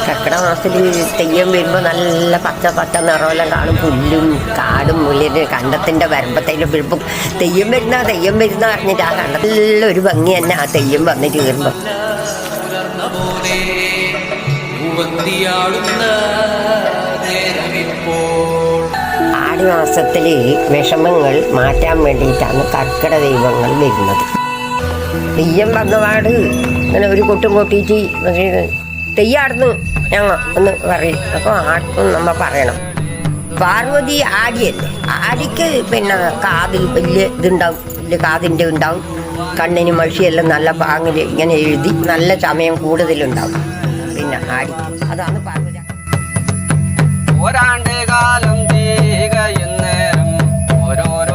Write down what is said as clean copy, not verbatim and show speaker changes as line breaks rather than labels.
കർക്കിടക മാസത്തിൽ തെയ്യം വരുമ്പോൾ നല്ല പച്ച പച്ച നിറമെല്ലാം കാണും. പുല്ലും കാടും മുല്ലിന് കണ്ടത്തിൻ്റെ വരമ്പത്തേലും വീഴുമ്പോൾ തെയ്യം വരുന്ന പറഞ്ഞിട്ട് ആ കണ്ടത്തിലൊരു ഭംഗി തന്നെ ആ തെയ്യം വന്ന് ചേരുമ്പോൾ. ആടി മാസത്തിൽ വിഷമങ്ങൾ മാറ്റാൻ വേണ്ടിയിട്ടാണ് കർക്കിടക ദൈവങ്ങൾ വരുന്നത്. തെയ്യം വന്നപാട് ഇങ്ങനെ ഒരു കൊട്ടും കൊട്ടിയിട്ട് തെയ്യാടുന്നു ഞങ്ങൾ എന്ന് പറയും. അപ്പോൾ ആടും നമ്മൾ പറയണം. പാർവതി ആടിയല്ലേ, ആടിക്ക് പിന്നെ കാതിൽ വലിയ ഇതുണ്ടാവും, വലിയ കാതിൻ്റെ ഉണ്ടാവും, കണ്ണിന് മഷിയെല്ലാം നല്ല പാങ്ങിൽ ഇങ്ങനെ എഴുതി നല്ല സമയം കൂടുതലുണ്ടാവും. പിന്നെ ആടിക്ക് അതാണ് പാർവതി.
ഒരാണ്ട് കാലം തീകയുന്നേരം ഓരോരോ